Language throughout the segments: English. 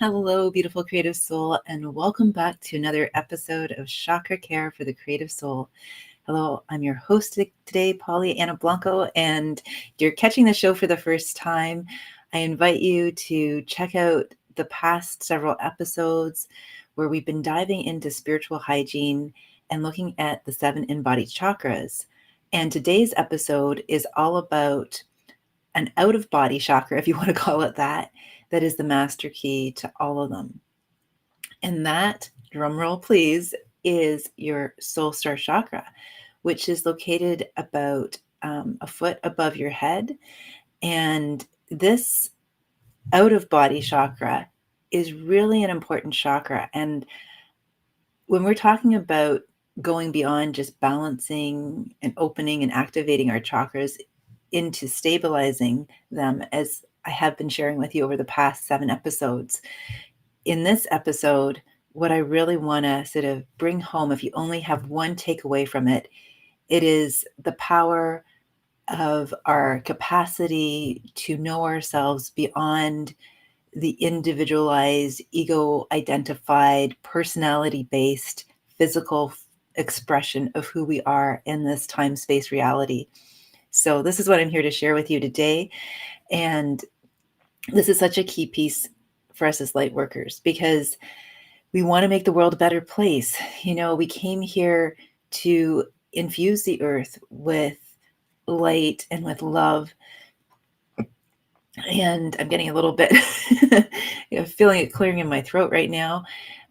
Hello, beautiful creative soul, and welcome back to another episode of Chakra-Care for the Creative Soul. Hello, I'm your host today, Pollyanna Blanco, and you're catching the show for the first time. I invite you to check out the past several episodes where we've been diving into spiritual hygiene and looking at the 7 embodied chakras. And today's episode is all about an out-of-body chakra, if you want to call it that is the master key to all of them. And that, drumroll please, is your soul star chakra, which is located about a foot above your head. And this out-of-body chakra is really an important chakra. And when we're talking about going beyond just balancing and opening and activating our chakras into stabilizing them, as I have been sharing with you over the past 7 episodes. In this episode, what I really want to sort of bring home, if you only have one takeaway from it, it is the power of our capacity to know ourselves beyond the individualized, ego-identified, personality-based, physical expression of who we are in this time-space reality. So this is what I'm here to share with you today. And this is such a key piece for us as light workers, because we want to make the world a better place. You know, we came here to infuse the earth with light and with love. And I'm getting a little bit feeling it clearing in my throat right now.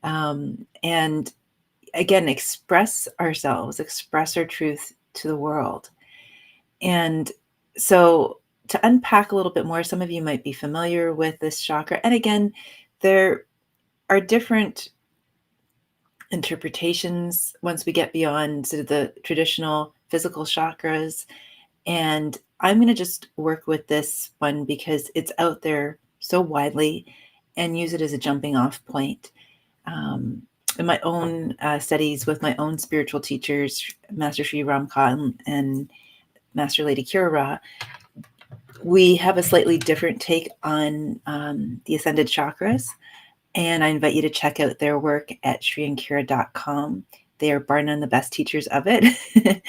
And again, express ourselves, express our truth to the world. And so to unpack a little bit more, some of you might be familiar with this chakra. And again, there are different interpretations once we get beyond sort of the traditional physical chakras. And I'm going to just work with this one because it's out there so widely and use it as a jumping off point. In my own studies with my own spiritual teachers, Master Sri Ramkha and Master Lady Kira, we have a slightly different take on the ascended chakras. And I invite you to check out their work at sriandkira.com. They are bar none the best teachers of it.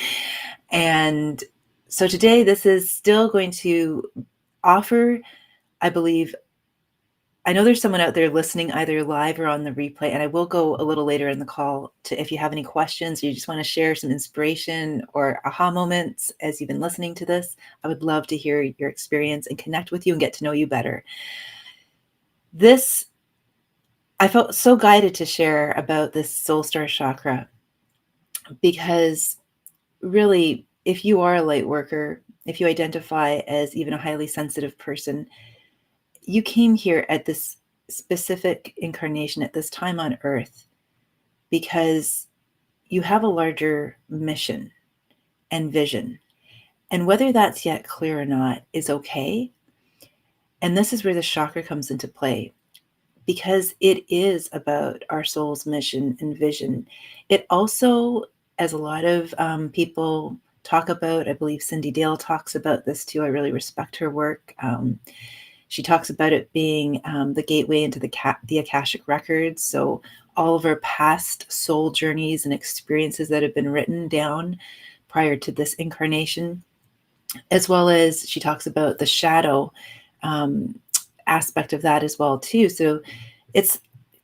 And so today, this is still going to offer, I believe, I know there's someone out there listening either live or on the replay, and I will go a little later in the call to, if you have any questions, or you just want to share some inspiration or aha moments as you've been listening to this, I would love to hear your experience and connect with you and get to know you better. I felt so guided to share about this soul star chakra because really, if you are a light worker, if you identify as even a highly sensitive person, you came here at this specific incarnation at this time on earth because you have a larger mission and vision. And whether that's yet clear or not is okay. And this is where the chakra comes into play, because it is about our soul's mission and vision. It also, as a lot of people talk about, I believe Cindy Dale talks about this too. I really respect her work. She talks about it being the gateway into the Akashic records. So all of our past soul journeys and experiences that have been written down prior to this incarnation, as well as she talks about the shadow aspect of that as well too. So it's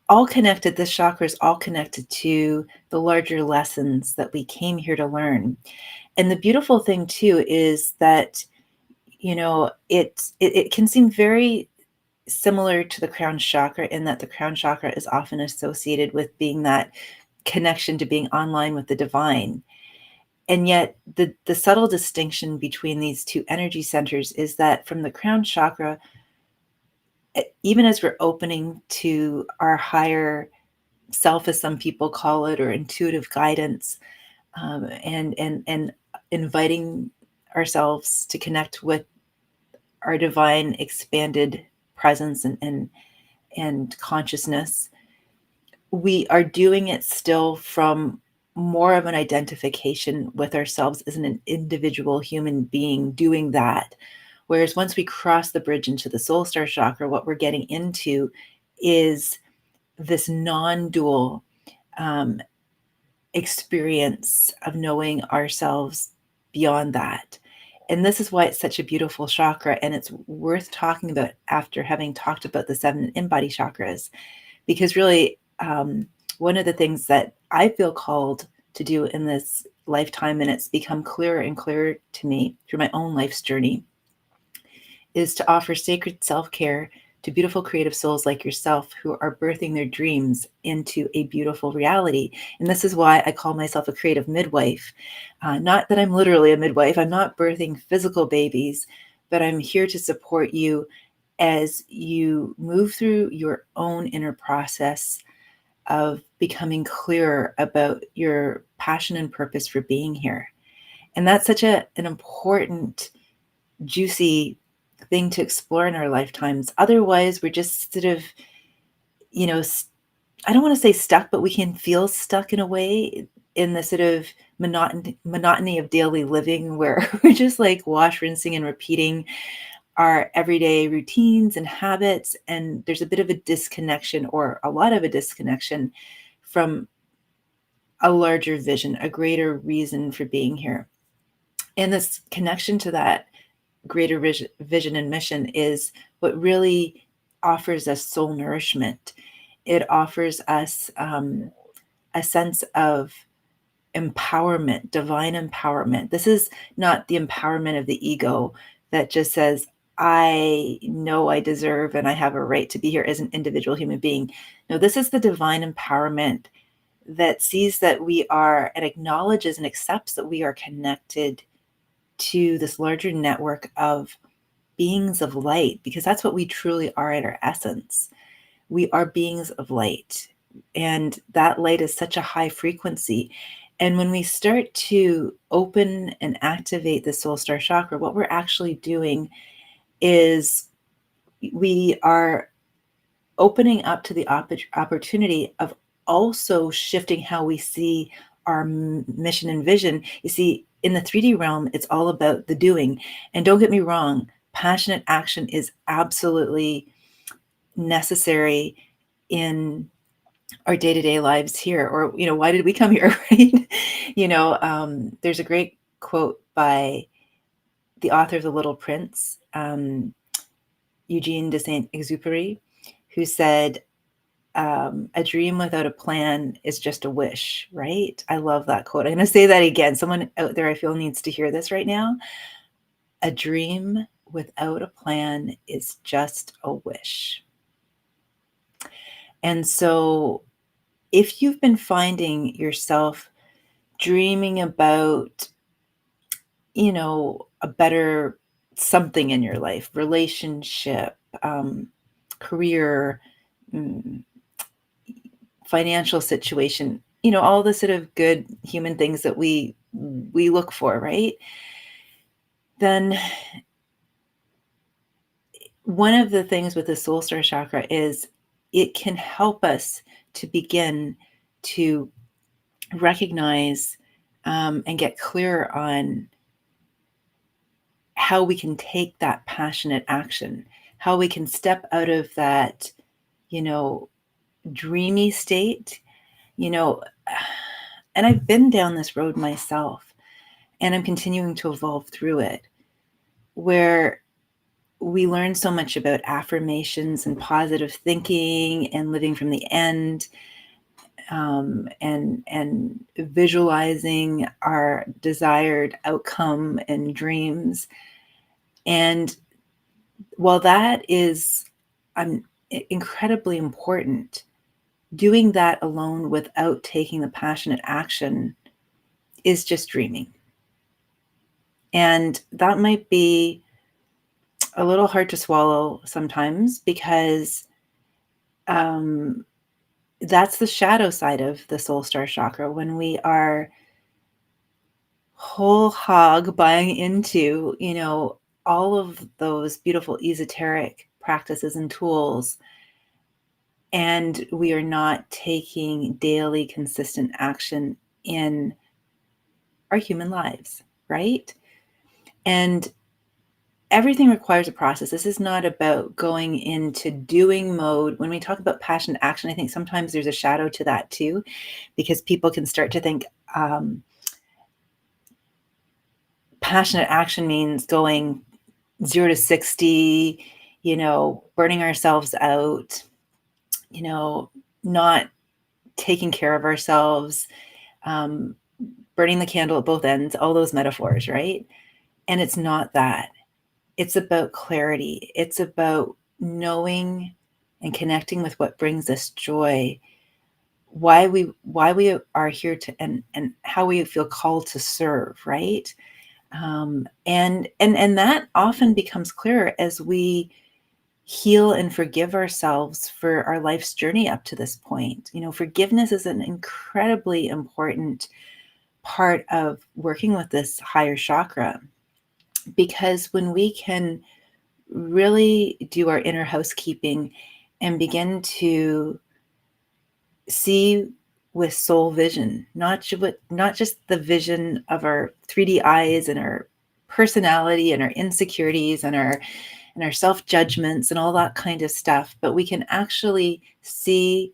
all connected. This chakra is all connected to the larger lessons that we came here to learn. And the beautiful thing too is that, you know, it can seem very similar to the crown chakra in that the crown chakra is often associated with being that connection to being online with the divine. And yet the subtle distinction between these two energy centers is that from the crown chakra, even as we're opening to our higher self, as some people call it, or intuitive guidance, and inviting ourselves to connect with our divine expanded presence and consciousness, we are doing it still from more of an identification with ourselves as an individual human being doing that. Whereas once we cross the bridge into the soul star chakra, what we're getting into is this non-dual experience of knowing ourselves beyond that. And this is why it's such a beautiful chakra, and it's worth talking about after having talked about the 7 in-body chakras, because really, one of the things that I feel called to do in this lifetime, and it's become clearer and clearer to me through my own life's journey, is to offer sacred self-care to beautiful creative souls like yourself who are birthing their dreams into a beautiful reality. And this is why I call myself a creative midwife. Not that I'm literally a midwife, I'm not birthing physical babies, but I'm here to support you as you move through your own inner process of becoming clearer about your passion and purpose for being here. And that's such an important, juicy thing to explore in our lifetimes. Otherwise, we're just sort of, you know, I don't want to say stuck, but we can feel stuck in a way in the sort of monotony of daily living where we're just like wash, rinsing, and repeating our everyday routines and habits. And there's a bit of a disconnection, or a lot of a disconnection, from a larger vision, a greater reason for being here. And this connection to that greater vision and mission is what really offers us soul nourishment. It offers us a sense of empowerment, divine empowerment. This is not the empowerment of the ego that just says, I know I deserve and I have a right to be here as an individual human being. No, this is the divine empowerment that sees that we are, and acknowledges and accepts that we are connected to this larger network of beings of light, because that's what we truly are at our essence. We are beings of light, and that light is such a high frequency. And when we start to open and activate the soul star chakra, what we're actually doing is we are opening up to the opportunity of also shifting how we see our mission and vision. You see, in the 3D realm, it's all about the doing. And don't get me wrong, passionate action is absolutely necessary in our day-to-day lives here. Or, why did we come here, right? There's a great quote by the author of The Little Prince, Eugene de Saint-Exupéry, who said, a dream without a plan is just a wish, right? I love that quote. I'm going to say that again. Someone out there I feel needs to hear this right now. A dream without a plan is just a wish. And so if you've been finding yourself dreaming about, a better something in your life, relationship, career, financial situation, all the sort of good human things that we look for, right? Then one of the things with the soul star chakra is it can help us to begin to recognize and get clear on how we can take that passionate action, how we can step out of that, dreamy state, and I've been down this road myself, and I'm continuing to evolve through it, where we learn so much about affirmations and positive thinking and living from the end, and visualizing our desired outcome and dreams. And while that is incredibly important, doing that alone without taking the passionate action is just dreaming. And that might be a little hard to swallow sometimes, because that's the shadow side of the soul star chakra, when we are whole hog buying into, all of those beautiful esoteric practices and tools, and we are not taking daily consistent action in our human lives, right? And everything requires a process. This is not about going into doing mode. When we talk about passion action, I think sometimes there's a shadow to that too, because people can start to think passionate action means going 0 to 60, burning ourselves out, not taking care of ourselves, um, burning the candle at both ends, all those metaphors, right? And it's not that. It's about clarity. It's about knowing and connecting with what brings us joy, why we are here to, and how we feel called to serve, right? And that often becomes clearer as we heal and forgive ourselves for our life's journey up to this point. Forgiveness is an incredibly important part of working with this higher chakra, because when we can really do our inner housekeeping and begin to see with soul vision, not just the vision of our 3D eyes and our personality and our insecurities and our self-judgments and all that kind of stuff, but we can actually see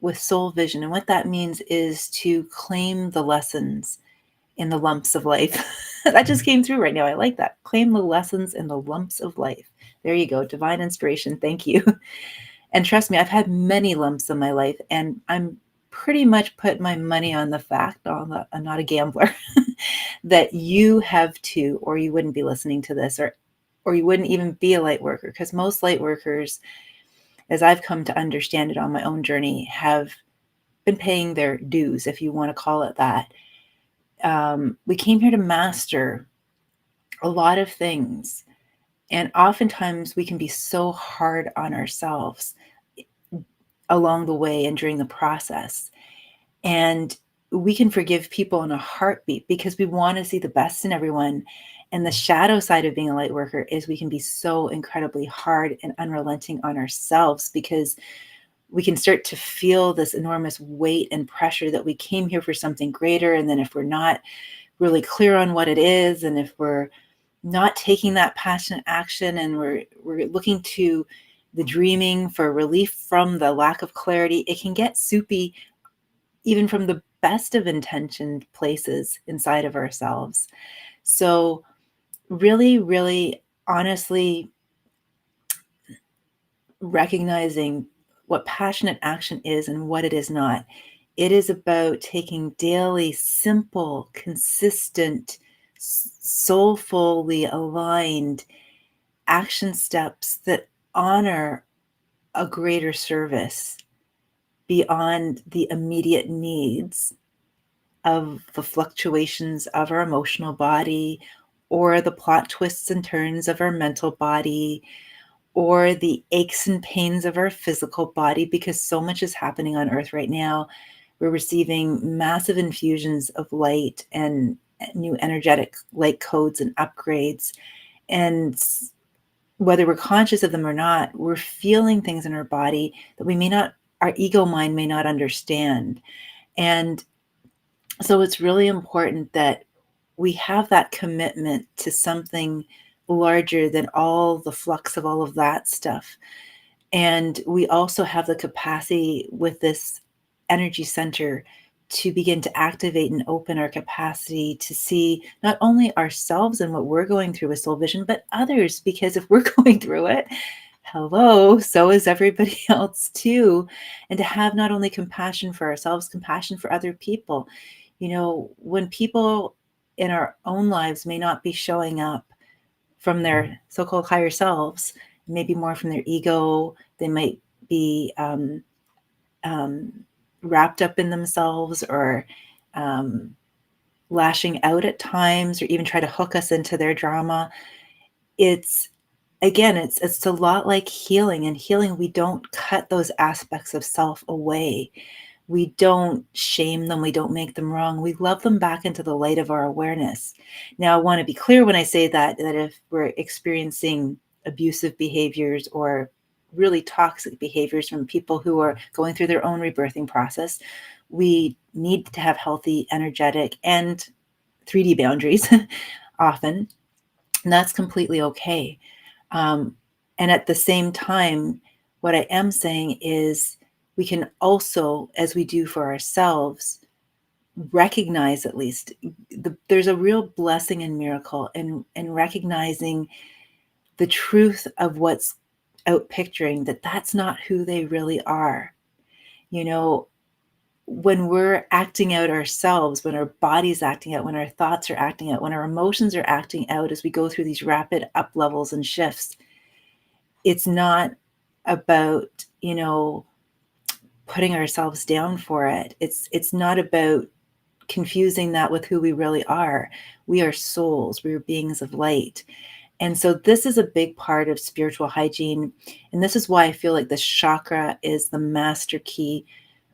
with soul vision. And what that means is to claim the lessons in the lumps of life. That just came through right now. I like that. Claim the lessons in the lumps of life. There you go. Divine inspiration. Thank you. And trust me, I've had many lumps in my life, and I'm pretty much put my money on the fact, I'm not a gambler, that you have too, or you wouldn't be listening to this, or you wouldn't even be a light worker, because most light workers, as I've come to understand it on my own journey, have been paying their dues, if you want to call it that. We came here to master a lot of things. And oftentimes we can be so hard on ourselves along the way and during the process. And we can forgive people in a heartbeat because we want to see the best in everyone. And the shadow side of being a light worker is we can be so incredibly hard and unrelenting on ourselves, because we can start to feel this enormous weight and pressure that we came here for something greater. And then if we're not really clear on what it is, and if we're not taking that passionate action, and we're looking to the dreaming for relief from the lack of clarity, it can get soupy even from the best of intentioned places inside of ourselves. So really, really honestly recognizing what passionate action is and what it is not. It is about taking daily, simple, consistent, soulfully aligned action steps that honor a greater service beyond the immediate needs of the fluctuations of our emotional body, or the plot twists and turns of our mental body, or the aches and pains of our physical body, because so much is happening on earth right now. We're receiving massive infusions of light and new energetic light codes and upgrades. And whether we're conscious of them or not, we're feeling things in our body that our ego mind may not understand. And so it's really important that we have that commitment to something larger than all the flux of all of that stuff. And we also have the capacity with this energy center to begin to activate and open our capacity to see not only ourselves and what we're going through with soul vision, but others. Because if we're going through it, hello, so is everybody else too. And to have not only compassion for ourselves, compassion for other people. When people in our own lives may not be showing up from their so-called higher selves, maybe more from their ego, they might be wrapped up in themselves, or lashing out at times, or even try to hook us into their drama. It's a lot like healing. And healing, we don't cut those aspects of self away. We don't shame them. We don't make them wrong. We love them back into the light of our awareness. Now, I want to be clear when I say that if we're experiencing abusive behaviors or really toxic behaviors from people who are going through their own rebirthing process, we need to have healthy, energetic, and 3D boundaries often. And that's completely okay. Um, and at the same time, what I am saying is we can also, as we do for ourselves, recognize at least there's a real blessing and miracle in recognizing the truth of what's out picturing, that that's not who they really are. You know, when we're acting out ourselves, when our body's acting out, when our thoughts are acting out, when our emotions are acting out as we go through these rapid up levels and shifts, it's not about, putting ourselves down for it. It's not about confusing that with who we really are. We are souls, we are beings of light. And so this is a big part of spiritual hygiene. And this is why I feel like the chakra is the master key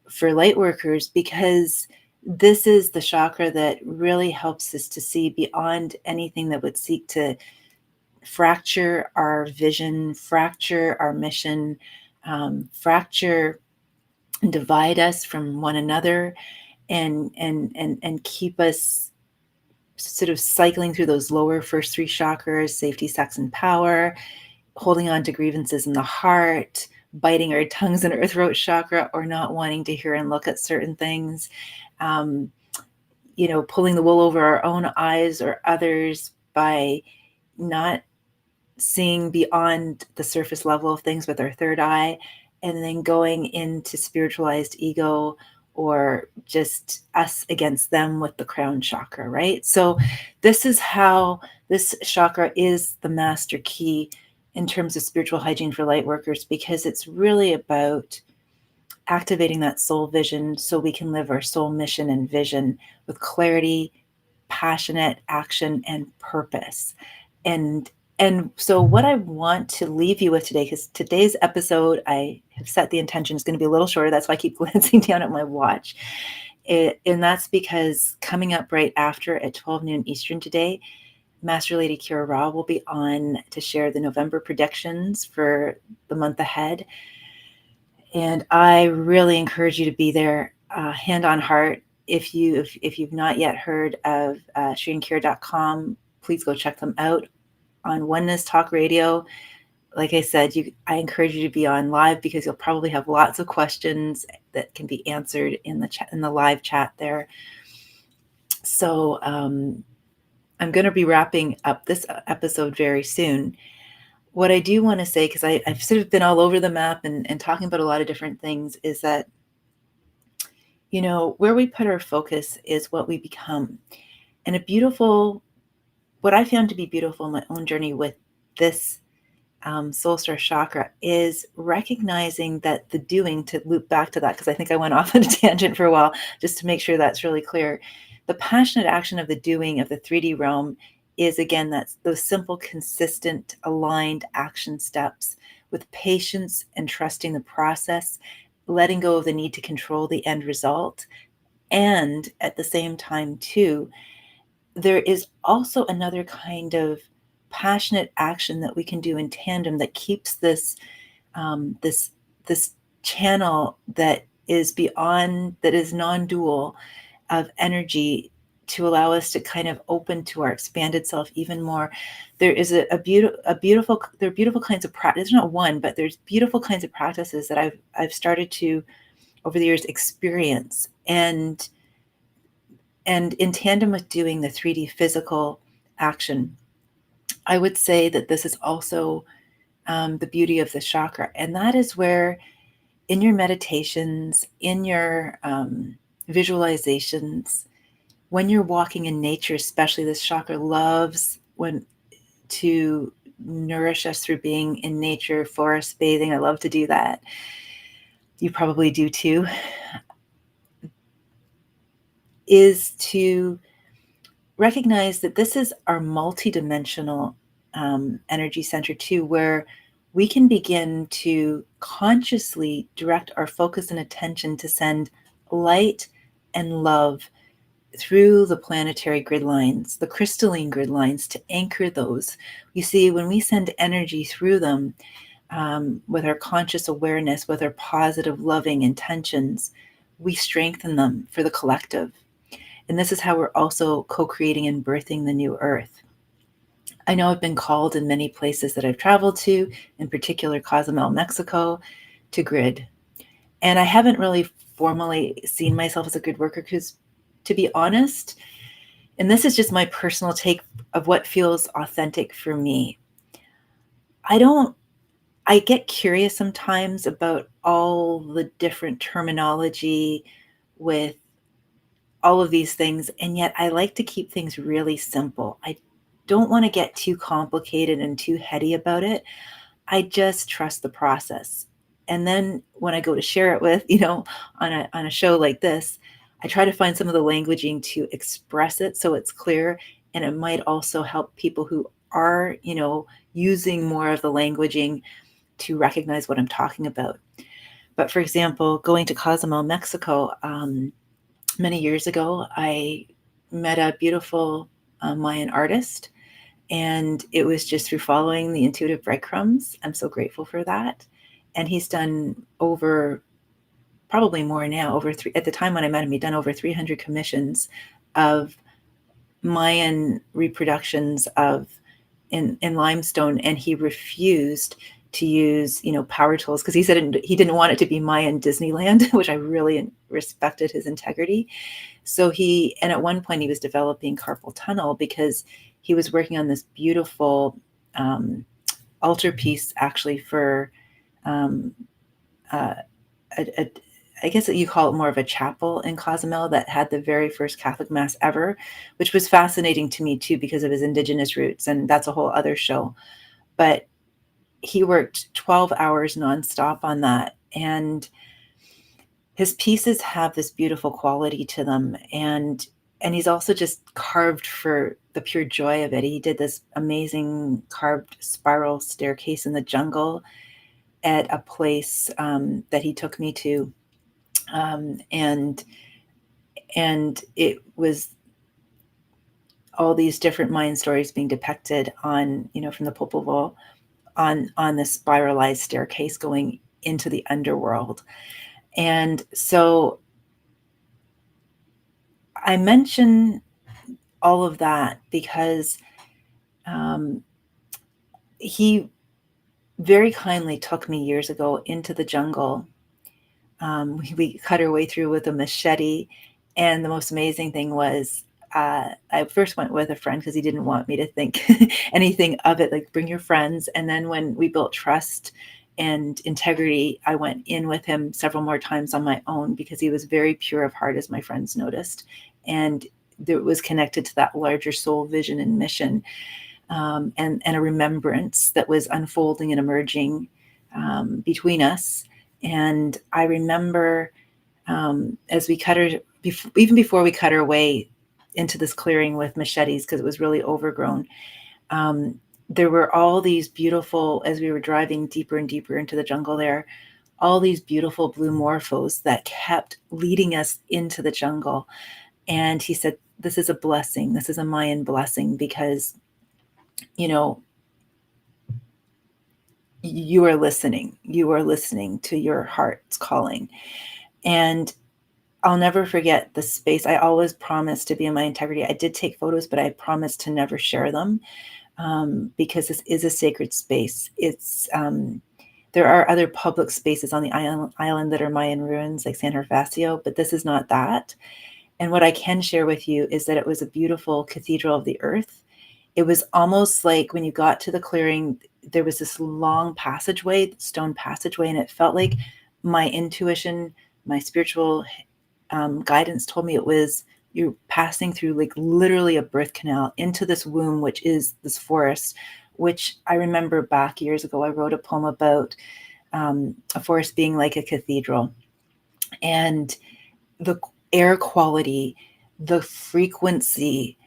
for light workers, because this is the chakra that really helps us to see beyond anything that would seek to fracture our vision, fracture our mission, fracture and divide us from one another, and keep us sort of cycling through those lower first three chakras: safety, sex, and power, holding on to grievances in the heart, biting our tongues in our throat chakra, or not wanting to hear and look at certain things, um, pulling the wool over our own eyes or others by not seeing beyond the surface level of things with our third eye, and then going into spiritualized ego, or just us against them with the crown chakra, right? So this is how this chakra is the master key in terms of spiritual hygiene for light workers, because it's really about activating that soul vision so we can live our soul mission and vision with clarity, passionate action, and purpose. And so what I want to leave you with today, because today's episode, I have set the intention, is going to be a little shorter. That's why I keep glancing down at my watch. And that's because coming up right after at 12 noon Eastern today, Master Lady Kira Ra will be on to share the November predictions for the month ahead. And I really encourage you to be there, hand on heart. If you've not yet heard of ShreeandKira.com, please go check them out. On Oneness Talk Radio, like I said, I encourage you to be on live, because you'll probably have lots of questions that can be answered in the chat, in the live chat there. So I'm going to be wrapping up this episode very soon. What I do want to say, because I've sort of been all over the map and talking about a lot of different things, is that, where we put our focus is what we become. And what I found to be beautiful in my own journey with this soul star chakra is recognizing that the doing, to loop back to that, because I think I went off on a tangent for a while, just to make sure that's really clear. The passionate action of the doing of the 3D realm is, again, that's those simple, consistent, aligned action steps with patience and trusting the process, letting go of the need to control the end result. And at the same time, too, there is also another kind of passionate action that we can do in tandem that keeps this channel that is non-dual of energy, to allow us to kind of open to our expanded self even more. There is there are beautiful kinds of practice. There's not one, but there's beautiful kinds of practices that I've started to, over the years, experience, and in tandem with doing the 3D physical action. I would say that this is also the beauty of the chakra. And that is where, in your meditations, in your visualizations, when you're walking in nature, especially, this chakra loves to nourish us through being in nature, forest bathing. I love to do that. You probably do too. Is to recognize that this is our multidimensional energy center too, where we can begin to consciously direct our focus and attention to send light and love through the planetary grid lines, the crystalline grid lines, to anchor those. You see, when we send energy through them, with our conscious awareness, with our positive, loving intentions, we strengthen them for the collective. And this is how we're also co-creating and birthing the new earth. I know I've been called in many places that I've traveled to, in particular Cozumel, Mexico, to grid. And I haven't really formally seen myself as a grid worker because, to be honest, and this is just my personal take of what feels authentic for me, I don't, I get curious sometimes about all the different terminology with all of these things, and yet I like to keep things really simple. I don't want to get too complicated and too heady about it. I just trust the process. And then when I go to share it with, on a show like this, I try to find some of the languaging to express it so it's clear, and it might also help people who are, using more of the languaging to recognize what I'm talking about. But for example, going to Cozumel, Mexico, many years ago, I met a beautiful Mayan artist, and it was just through following the intuitive breadcrumbs. I'm so grateful for that. And he's done over, probably more now, over three, at the time when I met him, he'd done over 300 commissions of Mayan reproductions of in limestone, and he refused to use power tools because he said he didn't want it to be Mayan Disneyland, which I really respected his integrity. So and at one point he was developing carpal tunnel because he was working on this beautiful altarpiece, actually, for um, uh, a, I guess you call it more of a chapel in Cozumel that had the very first Catholic Mass ever, which was fascinating to me too because of his indigenous roots, and that's a whole other show. But he worked 12 hours nonstop on that, and his pieces have this beautiful quality to them, and he's also just carved for the pure joy of it. He did this amazing carved spiral staircase in the jungle at a place that he took me to, and it was all these different Mayan stories being depicted on, from the Popol on this spiralized staircase going into the underworld. And so I mention all of that because he very kindly took me years ago into the jungle. We cut our way through with a machete. And the most amazing thing was I first went with a friend because he didn't want me to think anything of it, like bring your friends. And then when we built trust and integrity, I went in with him several more times on my own because he was very pure of heart, as my friends noticed. And it was connected to that larger soul vision and mission, and a remembrance that was unfolding and emerging between us. And I remember as we cut even before we cut our way into this clearing with machetes, because it was really overgrown, there were all these beautiful, as we were driving deeper and deeper into the jungle there, all these beautiful blue morphos that kept leading us into the jungle. And he said, this is a blessing. This is a Mayan blessing because, you are listening. You are listening to your heart's calling. And I'll never forget the space. I always promised to be in my integrity. I did take photos, but I promised to never share them because this is a sacred space. There are other public spaces on the island that are Mayan ruins, like San Gervasio, but this is not that. And what I can share with you is that it was a beautiful cathedral of the earth. It was almost like when you got to the clearing, there was this long passageway, stone passageway, and it felt like my intuition, my spiritual guidance told me it was you're passing through like literally a birth canal into this womb, which is this forest, which I remember back years ago, I wrote a poem about a forest being like a cathedral. And the air quality, the frequency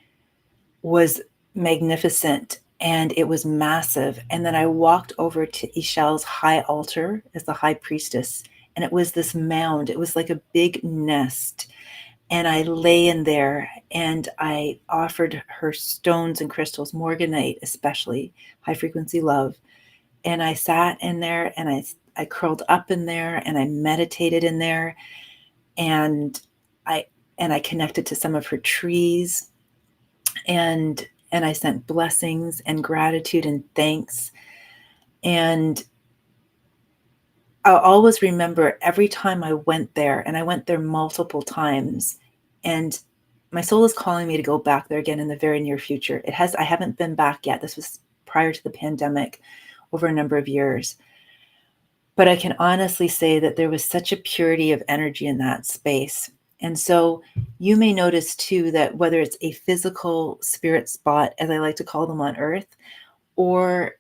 was magnificent, and it was massive. And then I walked over to Ishel's high altar as the high priestess, and it was this mound. It was like a big nest. And I lay in there and I offered her stones and crystals, morganite especially, high frequency love. And I sat in there and I curled up in there and I meditated in there. And I connected to some of her trees, and and I sent blessings and gratitude and thanks. And I'll always remember every time I went there, and I went there multiple times, and my soul is calling me to go back there again in the very near future. I haven't been back yet. This was prior to the pandemic, over a number of years. But I can honestly say that there was such a purity of energy in that space. And so you may notice too that whether it's a physical spirit spot, as I like to call them on earth, or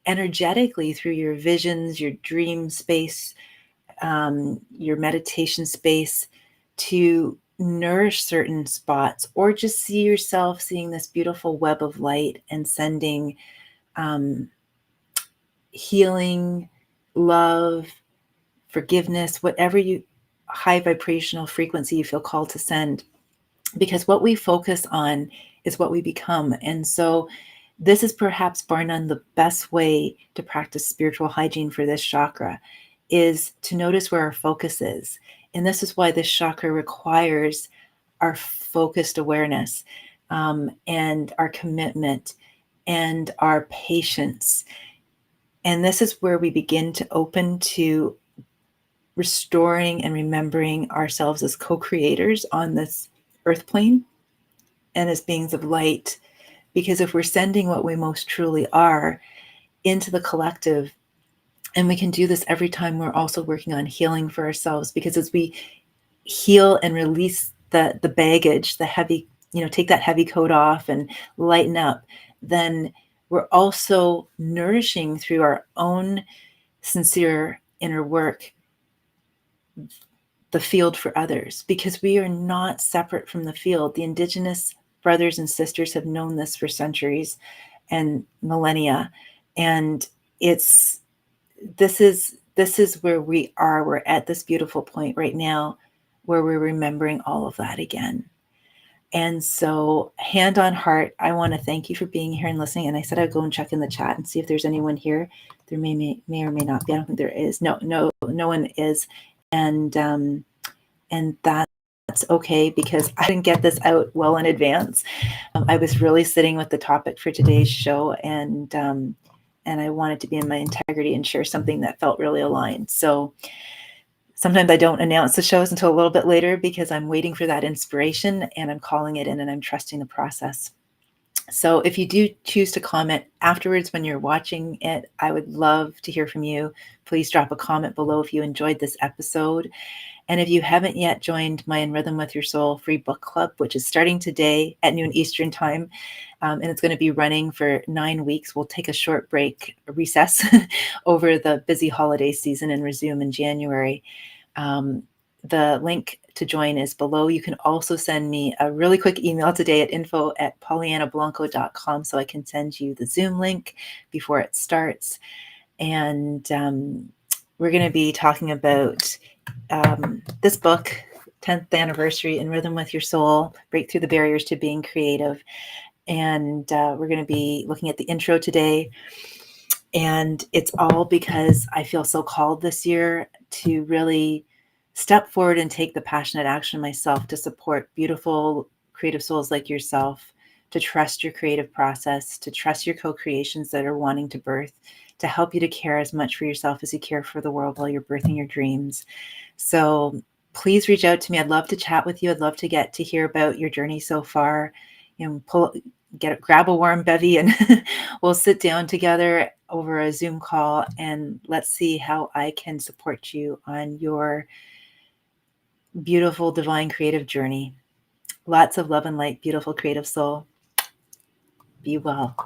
energetically through your visions, your dream space, your meditation space, to nourish certain spots, or just see yourself seeing this beautiful web of light and sending um, healing, love, forgiveness, whatever you high vibrational frequency you feel called to send. Because what we focus on is what we become. And so this is perhaps bar none the best way to practice spiritual hygiene for this chakra, is to notice where our focus is. And this is why this chakra requires our focused awareness, and our commitment and our patience. And this is where we begin to open to restoring and remembering ourselves as co-creators on this earth plane and as beings of light. Because if we're sending what we most truly are into the collective, and we can do this every time we're also working on healing for ourselves, because as we heal and release the baggage, the heavy, take that heavy coat off and lighten up, then we're also nourishing through our own sincere inner work the field for others, because we are not separate from the field. The Indigenous brothers and sisters have known this for centuries and millennia, and this is where we are. We're at this beautiful point right now where we're remembering all of that again. And so, hand on heart, I want to thank you for being here and listening. And I said I'd go and check in the chat and see if there's anyone here. There may or may not be. I don't think there is. No one is. And that's okay, because I didn't get this out well in advance. I was really sitting with the topic for today's show, and I wanted to be in my integrity and share something that felt really aligned. So sometimes I don't announce the shows until a little bit later, because I'm waiting for that inspiration and I'm calling it in and I'm trusting the process. So if you do choose to comment afterwards when you're watching it, I would love to hear from you. Please drop a comment below if you enjoyed this episode. And if you haven't yet joined my In Rhythm with Your Soul free book club, which is starting today at noon Eastern time, and it's going to be running for 9 weeks. We'll take a short break, a recess over the busy holiday season and resume in January. The link to join is below. You can also send me a really quick email today at info@pollyannablanco.com so I can send you the Zoom link before it starts. And we're going to be talking about this book, 10th anniversary, In Rhythm with Your Soul, Break Through the Barriers to Being Creative. And we're going to be looking at the intro today. And it's all because I feel so called this year to really step forward and take the passionate action myself to support beautiful creative souls like yourself, to trust your creative process, to trust your co-creations that are wanting to birth, to help you to care as much for yourself as you care for the world while you're birthing your dreams. So please reach out to me. I'd love to chat with you. I'd love to get to hear about your journey so far. Grab a warm bevy and we'll sit down together over a Zoom call and let's see how I can support you on your beautiful, divine, creative journey. Lots of love and light, beautiful, creative soul. Be well.